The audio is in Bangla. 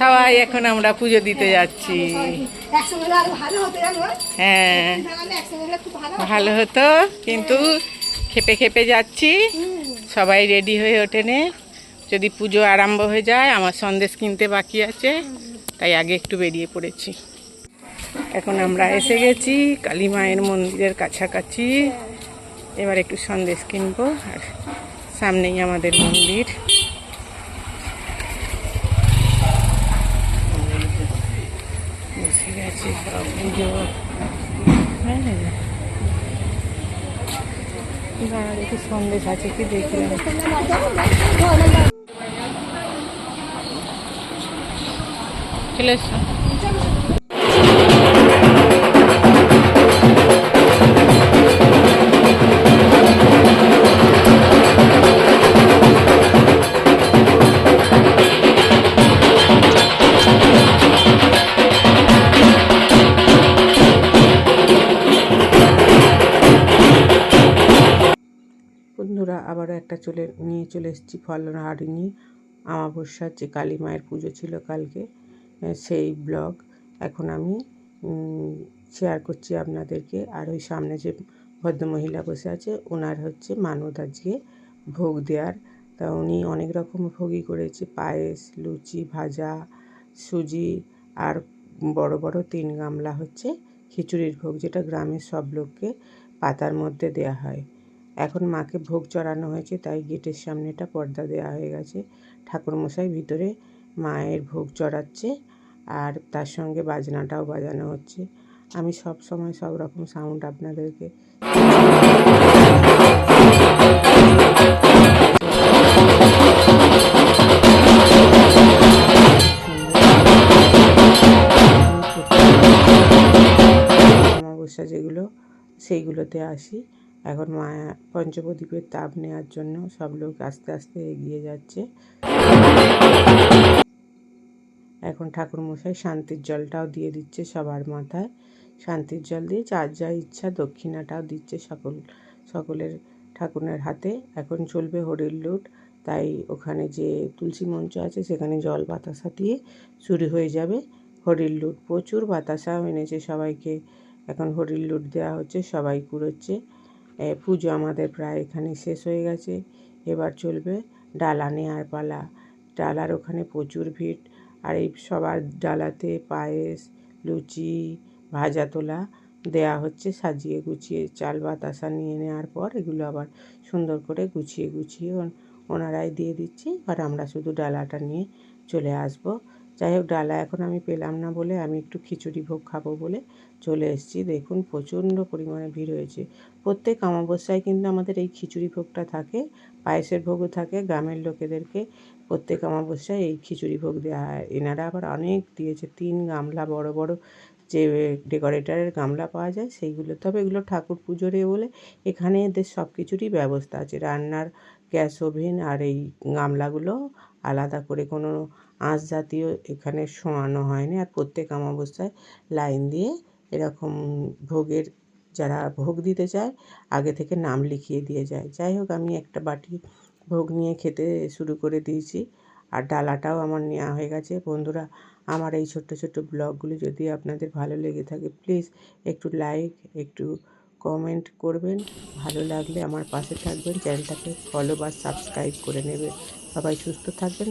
সবাই এখন আমরা পুজো দিতে যাচ্ছি। হ্যাঁ, ভালো হতো, কিন্তু খেপে খেপে যাচ্ছি। সবাই রেডি হয়ে ওঠেনে, যদি পুজো আরম্ভ হয়ে যায়। আমার সন্দেশ কিনতে বাকি আছে, তাই আগে একটু বেরিয়ে পড়েছি। এখন আমরা এসে গেছি কালী মায়ের মন্দিরের কাছাকাছি। এবার একটু সন্দেশ কিনবো, আর সামনেই আমাদের মন্দির। এসে গেছি পুজো। হ্যাঁ, দেখি সন্দেশ আছে কি দেখি। চলে এসো। বন্ধুরা, আবারও একটা নিয়ে চলে এসেছি ফলহারি নিয়ে। আমাবস্যার যে কালী মায়ের পুজো ছিল কালকে, সেই ব্লগ এখন আমি শেয়ার করছি আপনাদেরকে। আর ওই সামনে যে ভদ্রমহিলা বসে আছে, ওনার হচ্ছে মানত আজকে ভোগ দেওয়ার। তা উনি অনেক রকম ভোগই করেছে, পায়েস, লুচি, ভাজা, সুজি, আর বড় বড় 3 গামলা হচ্ছে খিচুড়ির ভোগ, যেটা গ্রামের সব লোককে পাতার মধ্যে দেয়া হয়। এখন মাকে ভোগ চড়ানো হয়েছে, তাই গেটের সামনেটা পর্দা দেওয়া হয়ে গেছে। ঠাকুরমশাই ভিতরে মায়ের ভোগ চড়াচ্ছে, আর তার সঙ্গে বাজনাটাও বাজানো হচ্ছে। আমি সব সময় সব রকম সাউন্ড আপনাদেরকে অমাবস্যা যেগুলো, সেইগুলোতে আসি। এখন মায়া পঞ্চপ্রদীপের তাপ নেওয়ার জন্য সব লোক আস্তে আস্তে এগিয়ে যাচ্ছে। এখন ঠাকুরমশাই শান্তির জলটাও দিয়ে দিচ্ছে সবার মাথায়। শান্তির জল দিয়ে যার যা ইচ্ছা দক্ষিণাটাও দিচ্ছে সকলের ঠাকুরের হাতে। এখন চলবে হরির লুট, তাই ওখানে যে তুলসী মঞ্চ আছে সেখানে জল বাতাসা দিয়ে শুরু হয়ে যাবে হরির লুট। প্রচুর বাতাসাও এনেছে সবাইকে। এখন হরির লুট দেওয়া হচ্ছে, সবাই কুড়োচ্ছে। পুজো আমাদের প্রায় এখানে শেষ হয়ে গেছে। এবার চলবে ডালা নেওয়ার পালা। ডালার ওখানে প্রচুর ভিড়, আর এই সবার ডালাতে পায়েস, লুচি, ভাজা তোলা দেয়া হচ্ছে সাজিয়ে গুছিয়ে। চাল বাতাসা নিয়ে নেওয়ার পর এগুলো আবার সুন্দর করে গুছিয়ে গুছিয়ে ওনারাই দিয়ে দিচ্ছে। আর আমরা শুধু ডালাটা নিয়ে চলে আসব। যাই হোক, ডালা এখন আমি পেলাম না বলে আমি একটু খিচুড়ি ভোগ খাবো বলে চলে এসেছি। দেখুন প্রচণ্ড পরিমাণে ভিড় হয়েছে। প্রত্যেক অমাবস্যায় কিন্তু আমাদের এই খিচুড়ি ভোগটা থাকে, পায়েসের ভোগও থাকে। গ্রামের লোকেদেরকে প্রত্যেক অমাবস্যায় এই খিচুড়ি ভোগ দেওয়া হয়। এনারা আবার অনেক দিয়েছে, 3 গামলা বড় বড় যে ডেকোরেটরের গামলা পাওয়া যায় সেইগুলো। তবে এগুলো ঠাকুর পুজোরে বলে এখানে এদের সব কিছুরই ব্যবস্থা আছে, রান্নার গ্যাস ওভেন। আর এই গামলাগুলো আলাদা করে কোনো আঁশ জাতীয় এখানে শোয়ানো হয়নি। আর প্রত্যেক অমাবস্যায় লাইন দিয়ে এরকম ভোগের, যারা ভোগ দিতে চায় আগে থেকে নাম লিখিয়ে দিয়ে যায়। যাই হোক, আমি একটা বাটি ভোগ নিয়ে খেতে শুরু করে দিয়েছি, আর ডালাটাও আমার নেওয়া হয়ে গেছে। বন্ধুরা, আমার এই ছোট্ট ছোট্ট ব্লগগুলি যদি আপনাদের ভালো লেগে থাকে, প্লিজ একটু লাইক, একটু কমেন্ট করবেন। ভালো লাগলে আমার পাশে থাকবেন, চ্যানেলটাকে ফলো বা সাবস্ক্রাইব করে নেবেন। সবাই সুস্থ থাকবেন।